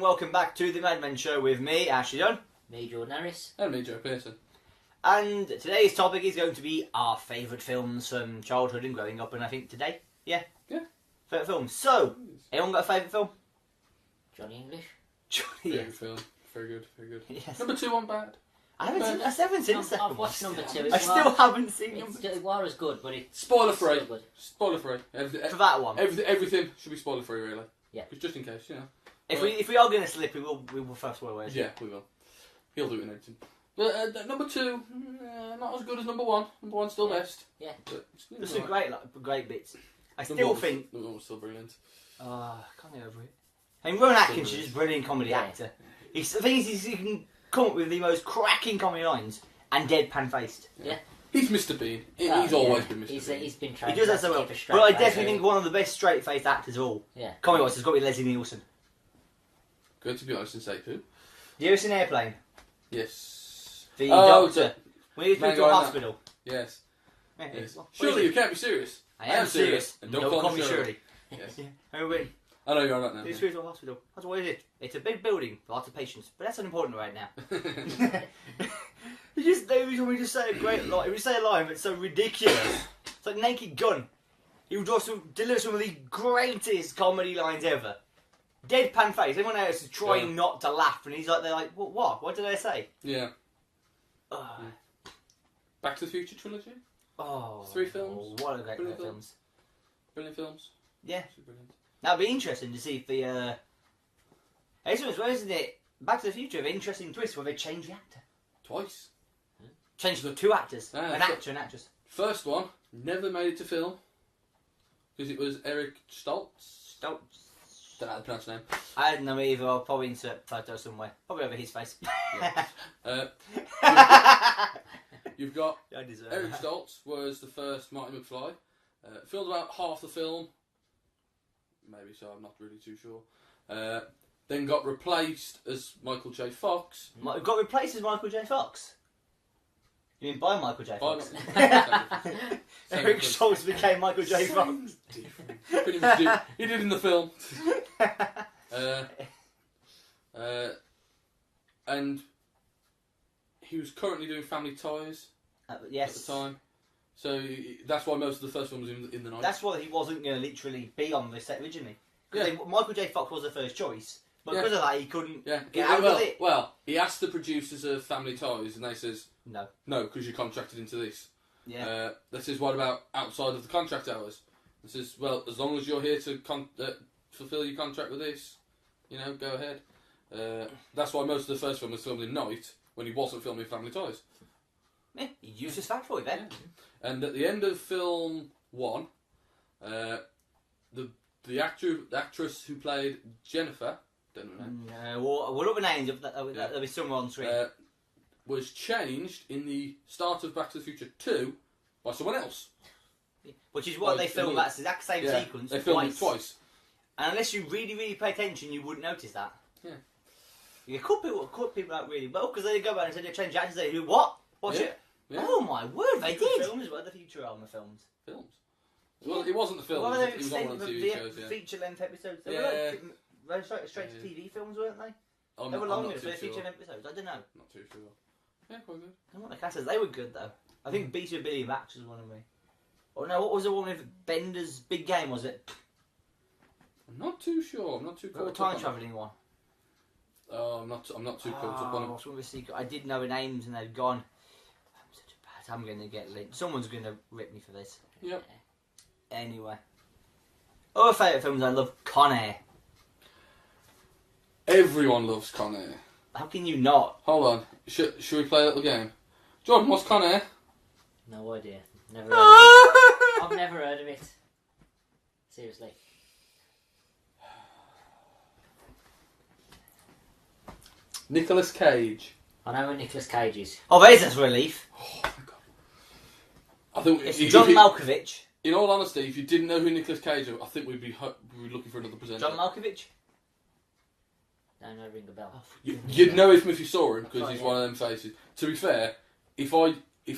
welcome back to the Mad Men Show with me, Ashley Dunn. Me, Jordan Harris. And me, Joe Pearson. And today's topic is going to be our favourite films from childhood and growing up, and I think today, Yeah. favourite films. So, anyone got a favourite film? Johnny English. Yeah. Very film. Very good, very good. Yes. Number 2 on bad. I haven't seen the second I've watched one. number 2. I still haven't seen number It was good, but it's Spoiler it's free. still good. Spoiler free. for that one. Everything should be spoiler free, really. Yeah. Just in case, you know. If we are going to slip, we will first spoil words. Yeah, we will. He'll do it in editing. But number 2, not as good as number 1. Number 1's still best. Yeah. But There's some great bits. I Number still one's- think. Number 1's still brilliant. I can't get over it. I mean, Rowan Atkins is just a brilliant comedy Yeah. actor. The thing is, he can come up with the most cracking comedy lines and deadpan faced. Yeah. He's Mr. Bean. He's Oh, always yeah. been Mr. He's, Bean. he's been He trained does that to so well. keep a But straight I face. definitely think one of the best straight faced actors of all. Yeah. Comedy wise has got to be Leslie Nielsen. Good to be honest and say who? Have you ever seen Airplane? Yes. The Oh, doctor. When he was put Man to a going hospital. Yes. Yeah, Yes. what is Surely it? you can't be serious. I am serious. And Don't call me Shirley. Yes. I win. I know you're right now. He was put to a hospital. That's what is it. It's a big building, lots of patients. But that's unimportant right now. He just say a great line. He would say a line that's so ridiculous. It's like Naked Gun. He would also deliver some of the greatest comedy lines ever. Deadpan face. Everyone else is trying not to laugh, and he's like, they're like, what? What did I say? Yeah. Ugh. Back to the Future trilogy. Oh, 3 films. What a great Brilliant films. Brilliant films. Yeah. Absolutely brilliant. That'd be interesting to see if the. It's as well, isn't it? Back to the Future, an interesting twist where they change the actor. Twice. Change the 2 actors. Ah, An so- actor and actress. First one never made it to film because it was Eric Stoltz. Don't. Don't know how to pronounce his name. I don't know either. I'll probably insert a photo somewhere. Probably over his face. Uh, You've got I deserve Eric that. Stoltz was the first Marty McFly. Filmed about half the film, maybe so. I'm not really too sure. Then got replaced as Michael J. Fox. Got replaced as Michael J. Fox. You mean by Michael J. By- Fox? Same Eric difference. Stoltz became Michael J. Fox. Pretty much he did in the film. And he was currently doing Family Ties Yes. at the time. So that's why most of the first film was in the night. That's why he wasn't going to literally be on the set originally. Because Yeah. Michael J. Fox was the first choice. But Yeah. because of that, he couldn't Yeah. get out of it. Well, he asked the producers of Family Ties, and they says No. no because you're contracted into this. Yeah. They says what about outside of the contract hours? He says well, as long as you're here to fulfil your contract with this, you know, go ahead. That's why most of the first film was filmed in night when he wasn't filming Family Ties. Yeah, he used his fat boy then. And at the end of film 1, the actress who played Jennifer, don't know her name, No, we'll look the names up. There'll be somewhere on screen. was changed in the start of Back to the Future 2 by someone else. Which is what Like, they filmed another- that exact same Yeah, sequence they filmed it twice. And unless you really, really pay attention, you wouldn't notice that. Yeah. You cut people out really well because they go back and say they change actors. They do what? Watch Yeah. it. Yeah. Oh my word, they did. Films, what are the future element films? Films. Well, it wasn't the film. What were they It was on one of the TV shows. Yeah. feature-length episodes? They Yeah. were like straight to TV films, weren't they? I'm They were not longer, too so they're sure. feature-length episodes. I don't know. Not too sure. Yeah, quite good. I don't know what the cast is. They were good though. I think Beat of Billy Max was one of me. Oh no, what was the one with Bender's Big Game? Was it? I'm not too sure. I'm not too What caught up time on travelling one? it. I'm not too caught up on it. What's one with the secret? I did know the names and they've gone. I'm such a bad. I'm going to get linked. Someone's going to rip me for this. Yep. Anyway. Other favourite films I love, Con Air. Everyone loves Con Air. How can you not? Hold on. Should we play a little game? Jordan, what's Con Air? No idea. Never heard of it. I've never heard of it. Seriously. Nicolas Cage. I know who Nicolas Cage is. Oh, there's a relief. Oh my god. I think It's if John you- Malkovich. In all honesty, if you didn't know who Nicolas Cage was, I think we'd be looking for another presenter. John Malkovich? Don't know, ring a bell. You'd know him if you saw him because Oh, he's yeah. one of them faces. To be fair, if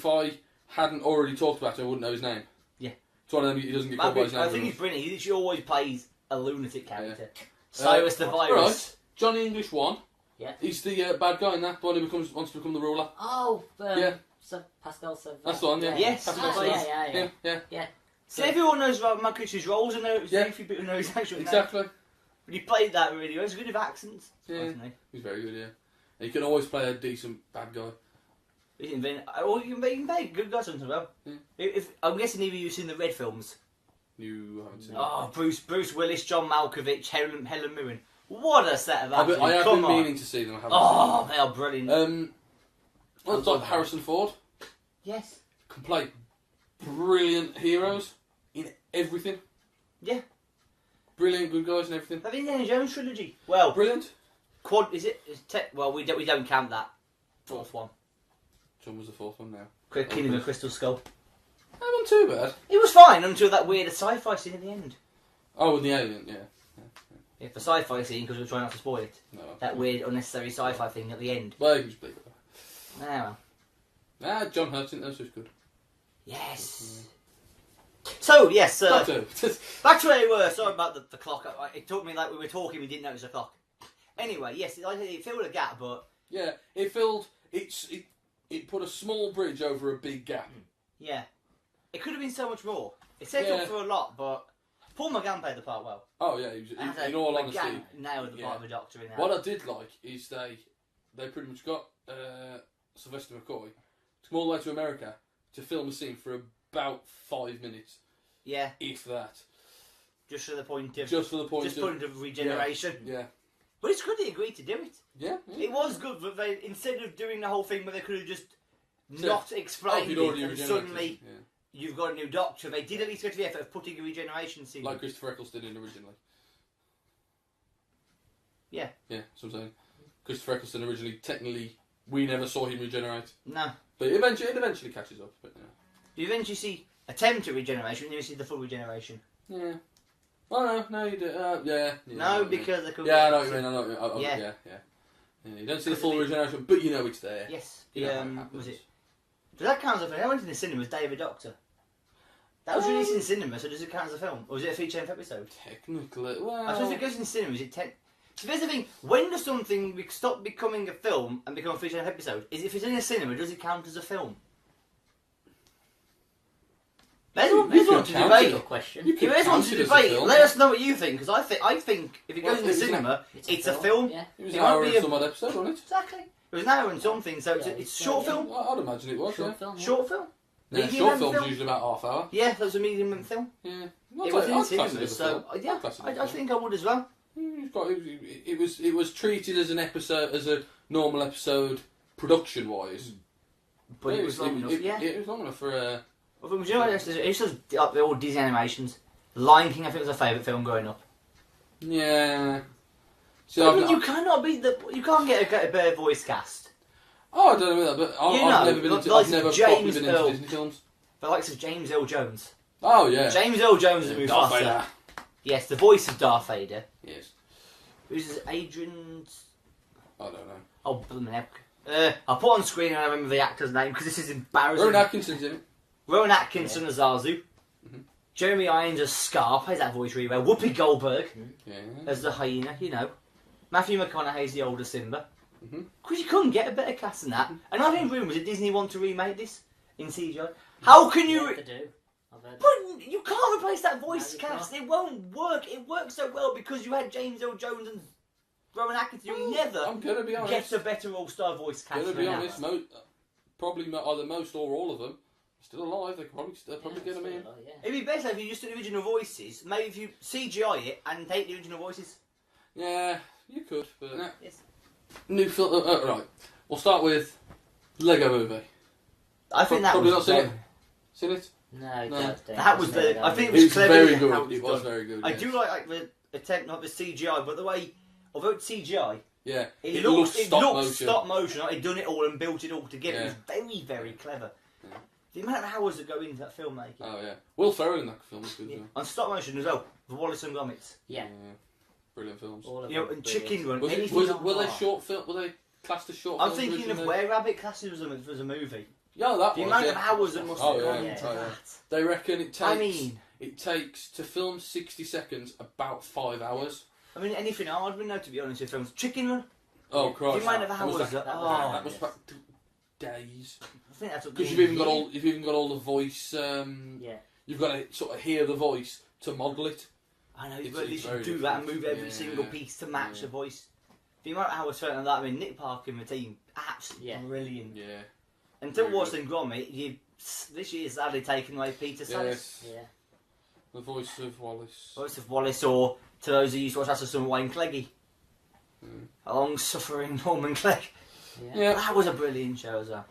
I hadn't already talked about him, I wouldn't know his name. Yeah. It's one of them he doesn't get called by his Malkovich, name. I think he's brilliant. He literally always plays a lunatic character. Yeah. Cyrus the Alright. Virus. Johnny English 1. Yeah. He's the bad guy in that, the one who wants to become the ruler. Oh, Yeah. Pascal Savage. That's the one, yeah. Yes. Pascal Oh, Savage. yeah. Yeah. See, everyone knows about Matt Kitchen's roles, and there's Yeah. very few people who know his actual name. Exactly. But he played that really well. He's good with accents. Yeah. Surprisingly. He's very good, yeah. And he can always play a decent bad guy. He can be, or he can play good guys sometimes as well. Yeah. If I'm guessing either you've seen the Red films. You haven't seen Oh, Bruce Willis, John Malkovich, Helen Mirren. What a set of it. actors! I have Come been on. meaning to see them. I haven't Oh, they are brilliant. seen them. Well, it's like Harrison Ford. Yes. Can play brilliant heroes in everything. Yeah. Brilliant good guys and everything. I think Indiana Jones trilogy. Well, Brilliant. quad is it? Well, we don't count that. Fourth one. John was the fourth one now. Kingdom of Crystal Skull. That wasn't too bad. It was fine until that weird sci-fi scene at the end. Oh, with the alien, yeah. Yeah, the sci-fi scene because we were trying not to spoil it. No. That weird unnecessary sci-fi thing at the end. Well, you can just believe it. Ah, well. John Hurt in those was good. Yes. So yes, Not too. back to where we were. Sorry about the clock. It took me like we were talking. We didn't notice the clock. Anyway, yes, it filled a gap, but Yeah, it filled. It put a small bridge over a big gap. yeah, it could have been so much more. It set Yeah. up for a lot, but Paul McGann played the part well. Oh yeah, in all honesty. McGann nailed the yeah. part of a doctor in there. What I did like is they pretty much got Sylvester McCoy to come all the way to America to film a scene for about 5 minutes, Yeah, if that. just for the point of Just for the point of regeneration. Yeah. But it's good they agreed to do it. Yeah. It was good, but they instead of doing the whole thing where they could have just So- not Oh, explained he'd it, already and regenerated. suddenly Yeah. you've got a new doctor. They did at least go to the effort of putting a regeneration scene. Like Christopher Eccleston did originally. Yeah. Yeah, that's what I'm saying. Christopher Eccleston originally, technically, we never saw him regenerate. No. But it eventually catches up. But You eventually see attempt at regeneration, and then you see the full regeneration. yeah. Oh no, you do. Yeah. No, because they could. Yeah, I know what you mean. I know. What you mean. Yeah. Yeah. You don't see the full regeneration, but you know it's there. Yes. You know how it The happens. was it? Does that count as a film? I went to the cinema with David Doctor. That was released in cinema, so does it count as a film, or was it a feature-length episode? Technically, well. I suppose if it goes in cinema, is it ten? So there's the thing: when does something stop becoming a film and become a feature-length episode? Is if it's in a cinema, does it count as a film? There's one You to can count debate. Good question. You If can there's one count to it as a debate, film. let us know what you think, because I think if it Well, goes in the it was cinema, it's a film. Yeah. It was It an might hour be and a- some odd episode, wasn't it? Exactly. It was an hour and something, so Yeah, it's yeah, short yeah. film. I'd imagine it was. Short Yeah. film. Yeah. Short film. Yeah, Medium short length films film? usually about half hour. Yeah, that was a medium length film. Yeah. It was in I'd class it cinemas, as a so film. yeah, I'd class it as a I film. think I would as well. It was treated as an episode, as a normal episode, production wise. But it was long enough. Yeah. It was long enough for a. I think, you know what? It's just like the old Disney animations. Lion King, I think, was a favourite film growing up. Yeah. See, I mean, you cannot beat the. You can't get a better voice cast. Oh, I don't know that, but You I've know, never been the into. likes I've of never James properly been into Earl. Disney films. The likes of James Earl Jones. Oh yeah. James Earl Jones is Darth Mufasa. Vader. Yes, the voice of Darth Vader. Yes. Who's this? Adrian? I don't know. Oh, blooming heck. I'll put on screen and I remember the actor's name because this is embarrassing. Rowan Atkinson's in it. Rowan Atkinson as Zazu. Mhm. Jeremy Irons as Scar, plays that voice really well. Whoopi Goldberg Yeah. as the hyena, you know. Matthew McConaughey's the older Simba. Mhm. Because you couldn't get a better cast than that. And I've heard rumours that Disney want to remake this in CGI. How can you... Yeah, they do. I've heard. But you can't replace that voice No, you cast. It won't work. It works so well because you had James Earl Jones and Rowan Atkinson. You'll never I'm gonna be honest. get a better all-star voice cast Gonna than be that. honest. Probably either most or all of them are still alive. They could probably get them in. Yeah. It'd be better if you just did the original voices. Maybe if you CGI it and take the original voices. Yeah, you could. But Yes. new film. Right. We'll start with Lego Movie. I think that Probably was not seen it. very- Seen it? No, No. don't. That was the. I think it It was was clever. very how good. was It was done. very good. I yes. do like the attempt, not the CGI, but the way, although it's CGI, Yeah. it looks looks stop looks motion. stop motion. Like they'd done it all and built it all together. Yeah. It was very, very clever. Yeah. The amount of hours that go into that filmmaking. Oh yeah. Will Ferrell in that film was good. Yeah. Yeah. On stop motion as well. The Wallace and Gromit. Yeah. Brilliant films. All of You know, them and brilliant. Chicken Run. Was it? anything Was like it? Were they that. short film? Were they classed as short? I'm films thinking of originally? Where Rabbit classes was a movie. Yeah, that The was. amount Yeah. of hours that must have Oh, gone yeah. into Oh, yeah. that. They reckon it takes. I mean, It takes to film 60 seconds about 5 hours. I mean, anything hard we know, to be honest with films. Chicken Run. Oh, Christ. The amount of hours. that That was about days. I think that's what. Because you've even got all the voice. Yeah. You've got to sort of hear the voice to model it. I know, It's- but at it's least you very do that and different. move every Yeah. single piece to match Yeah. the voice. The amount of hours spent on that, I mean, Nick Parker and the team, absolutely Yeah. brilliant. Yeah. Until Very Watson Gromit, this year's sadly taken away Peter Sallis. Yes. Yeah. The voice of Wallace. Voice of Wallace, or to those who used to watch After Sun, Wayne Cleggy. Mm. A long-suffering Norman Clegg. Yeah. That was a brilliant show as well.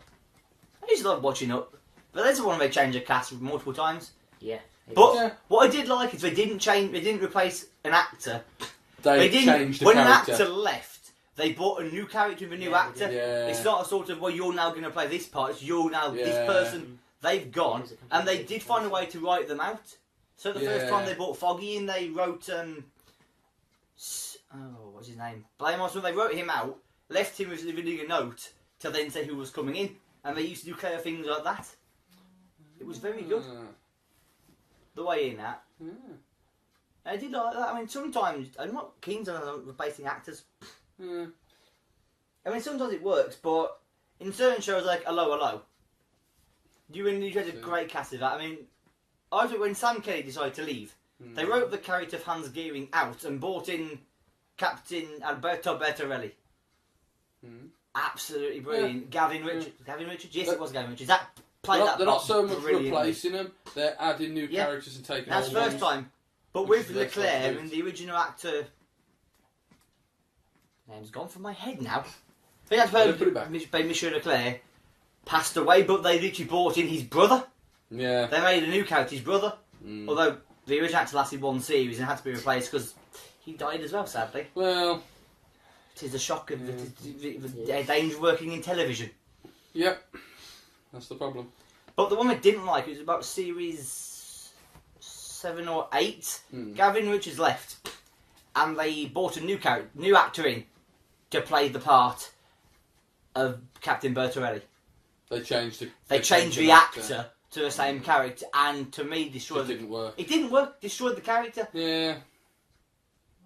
I used to love watching Up, but there's one they changed the cast multiple times. Yeah. But Yeah. what I did like is they didn't replace an actor. They didn't. changed the When character. an actor left, they brought a new character with a new Yeah, actor. they Yeah. It's not a sort of, well, you're now going to play this part. It's you're now this Yeah. person. They've gone, It was a and they completely did find a way to write them out. So the first Yeah. time they brought Foggy in, they wrote what's his name? Blame Oswald. They wrote him out, left him with leaving a note to then say who was coming in, and they used to do clever things like that. It was very good the way in that. Yeah. I did like that. I mean, sometimes I'm not keen on replacing actors. Yeah. I mean, sometimes it works, but in certain shows like Hello, you had a great cast of that. I mean, I think when Sam Kelly decided to leave, they wrote the character of Hans Geering out and brought in Captain Alberto Bertorelli. Mm. Absolutely brilliant. Gavin Richards. Gavin Richards? Yes, But- it was Gavin Richards. That played that They're not part so much brilliantly. replacing them, they're adding new Yeah. characters and taking That's old the first ones. time. But Which with is their Leclerc first and the original actor... Name's gone from my head now. I think They'll put it back. that's by Monsieur Leclerc. Passed away, but they literally brought in his brother. Yeah. They made a new character, his brother. Mm. Although the original actor lasted one series and had to be replaced because he died as well, sadly. Well, It is a shock of Yeah. the danger of working in television. yep. That's the problem. But the one I didn't like, it was about series 7 or 8. Mm. Gavin Richards left, and they brought a new actor in to play the part of Captain Bertorelli. They changed the. They changed the actor to the same character, and to me, It destroyed. didn't work. It didn't work. Destroyed the character. Yeah.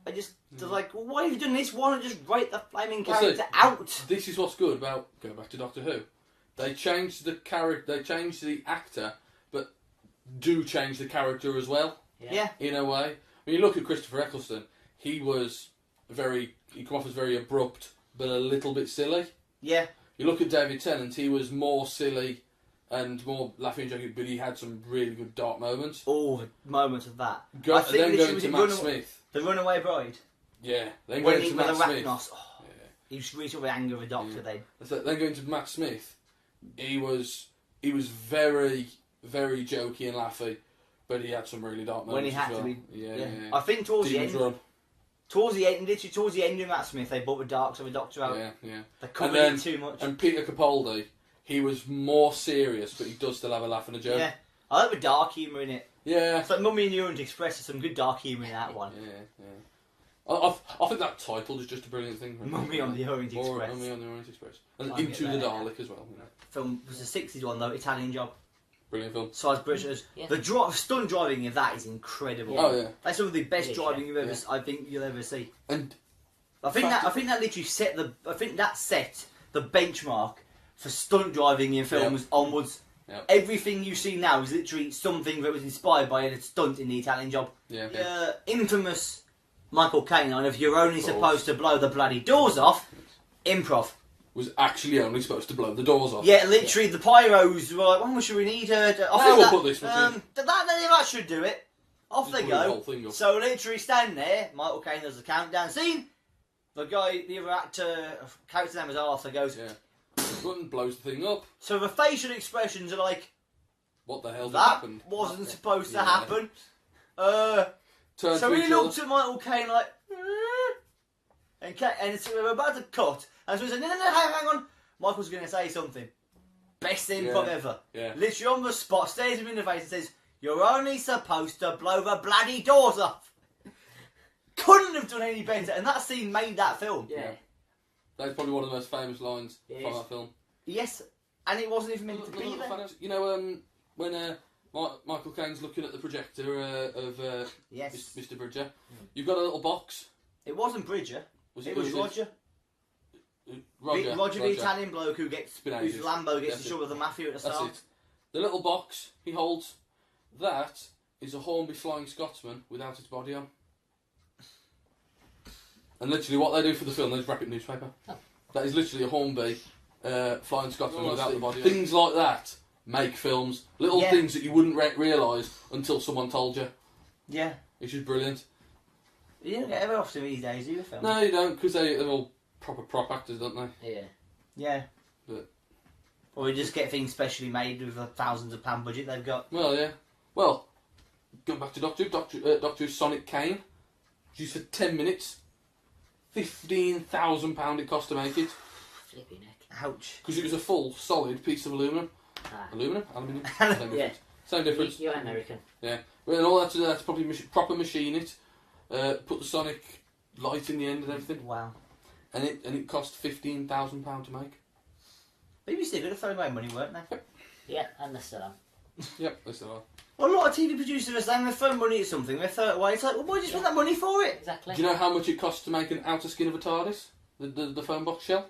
I just was like, well, why have you done this? Why not just write the flaming Well, character out? This is what's good about going back to Doctor Who. They changed the character. They changed the actor, but do change the character as well. Yeah. In a way. When you look at Christopher Eccleston, he come off as very abrupt, but a little bit silly. Yeah. You look at David Tennant, he was more silly and more laughing and joking, but he had some really good dark moments. All the moments of that. Go, I think then this going was to in Matt Run- Smith. The Runaway Bride. Yeah. Then When going he to with Matt Smith. Arachnos. Oh, Yeah. he was really the anger of a doctor Yeah. then. So then going to Matt Smith, he was very, very jokey and laughy, but he had some really dark moments When he had as to well. be. Yeah. I think towards the Demon's end. Run. Literally towards the end of Matt Smith, they brought the darks of a doctor out. Yeah, yeah. They covered then- it too much. And Peter Capaldi, he was more serious, but he does still have a laugh and a joke. Yeah. I like the dark humour in it. Yeah. It's like Mummy and the Orient Express, there's some good dark humour in that one. Yeah, yeah. I think that title is just a brilliant thing. Mummy on the Orient Or Express. Mummy on the Orient Express. And Can't Into get the that. Dalek as well. You know. Film was a 60s one though, Italian Job. Brilliant film. Size British. Yeah. The stunt driving of that is incredible. Yeah. Oh, yeah. That's some of the best It is, driving you've ever. Yeah. I think you'll ever see. And I think fact- that literally set the. I think that set the benchmark for stunt driving in films onwards. Yep. Everything you see now is literally something that was inspired by a stunt in the Italian Job. yeah. Infamous Michael Caine on "If you're only Of course. supposed to blow the bloody doors off," improv. Was actually only supposed to blow the doors off. Yeah, literally the pyros were like, "When should we need her?" I Well, think we'll put this one that should do it. Off Just they blew the whole go. thing up. So literally stand there. Michael Caine does the countdown scene. The guy, the other actor, character name is Arthur, goes. Yeah. Button blows the thing up. So the facial expressions are like, What the hell just that happened? wasn't supposed to Yeah. happen. Turn So to he each looked other. at Michael Caine like, and so we're about to cut, and so he said, no, hang on. Michael's going to say something. Best improv ever. Yeah. Literally on the spot, stares him in the face and says, "You're only supposed to blow the bloody doors off." Couldn't have done any better, and that scene made that film. Yeah. That's probably one of the most famous lines It from is. that film. Yes, and it wasn't even meant to be there. You know, when Michael Caine's looking at the projector of Yes. Mr. Bridger, you've got a little box It wasn't Bridger. Was It was Roger. Roger The Italian bloke who gets been whose ages. Lambo gets That's in trouble with the mafia at the That's start. it. The little box he holds, that is a Hornby Flying Scotsman without its body on. And literally what they do for the film, they just wrap it in newspaper. Oh. That is literally a Hornby Flying Scotsman Oh, without see. the body on. Things like that make films. Little Yeah. things that you wouldn't realise until someone told you. Yeah. It's just brilliant. You don't get ever often these days, do you, film? No, you don't, because they're all proper prop actors, don't they? Yeah. Yeah. But- Or we just get things specially made with a thousands of pound budget they've got. Well, yeah. Well, going back to Doctor Who's Sonic Kane, used for 10 minutes. £15,000 it cost to make it. Flippy neck. Ouch. Because it was a full, solid piece of aluminum. Ah. Aluminium? Same difference. Yeah. Same difference. You're American. Yeah. Well, and all that's probably proper machine it. Put the Sonic light in the end and everything. Wow. And it cost £15,000 to make. BBC could have thrown away money, weren't they? Yeah, and the Saddam. Yep, that's the one. Well, a lot of TV producers are saying they throw money at something, they throw it away. It's like, well, why did you spend that money for it? Exactly. Do you know how much it costs to make an outer skin of a TARDIS? The phone box shell?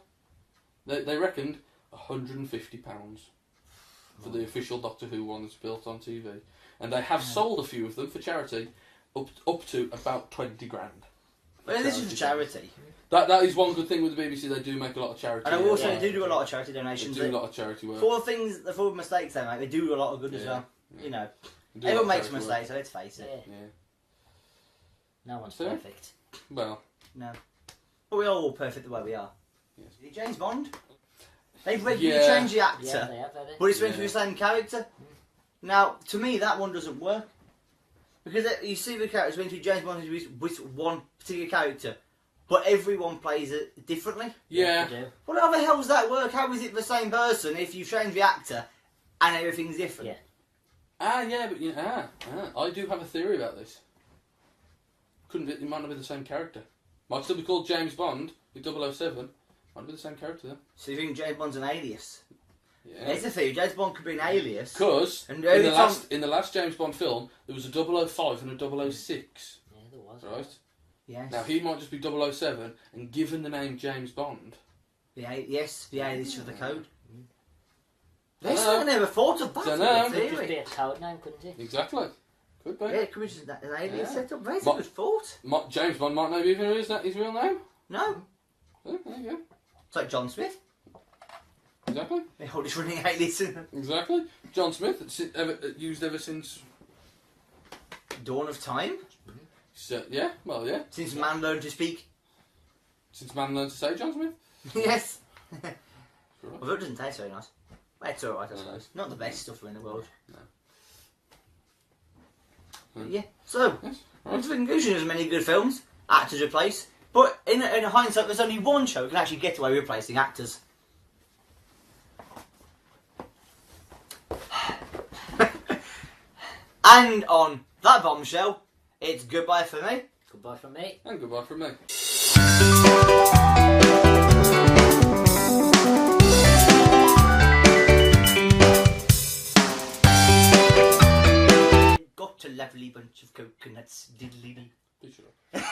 They reckoned £150 for the official Doctor Who one that's built on TV. And they have sold a few of them for charity up to about 20 grand. Well, this is for charity. That is one good thing with the BBC, they do make a lot of charity. And also, Yeah. they do a lot of charity They donations. do a lot of charity work. For the mistakes they make, they do a lot of good as Yeah. well. Yeah. You know, They do a lot everyone of makes charity mistakes, so let's face Yeah. it. Yeah. No one's So? perfect. Well, No. But we are all perfect the way we are. Yes. James Bond? They've regularly Yeah. changed the actor, Yeah, they have, have they? but it's meant to be Yeah. the same character. Now, to me, that one doesn't work. Because you see the character, it's meant to be James Bond with one particular character, but everyone plays it differently. yeah. They do. Well, how the hell does that work? How is it the same person if you change the actor and everything's different? Yeah. Yeah, but I do have a theory about this. It might not be the same character. Might still be called James Bond with 007. Might be the same character then. So you think James Bond's an alias? Yeah. There's a theory. James Bond could be an alias. Because And in every the time- in the last James Bond film, there was a 005 and a 006, Yeah, there was. right? Yes. Now he might just be 007, and given the name James Bond, The alias for the code. Dunno. This I never thought of that. Dunno. as a Could just theory. be a code name, couldn't it? exactly, could be. Yeah, it could be just an alias Yeah. set up. That's But- a good thought. James Bond might not even know his real name. No. Yeah, there you go. It's like John Smith. Exactly, They hold his running alias in exactly. John Smith, it's used ever since. Dawn of Time. Yeah, well, yeah. Since man learned to speak. Since man learned to say John Smith. Yes. Right. Although it doesn't taste very nice. But it's alright, I No. suppose. Not the best stuff in the world. No. But yeah. So, Yes. on to the conclusion, there's many good films, actors replace. But in hindsight, there's only one show that can actually get away with replacing actors. And on that bombshell, it's goodbye for me. Goodbye from me. And goodbye from me. Got a lovely bunch of coconuts, diddly dee. Be sure.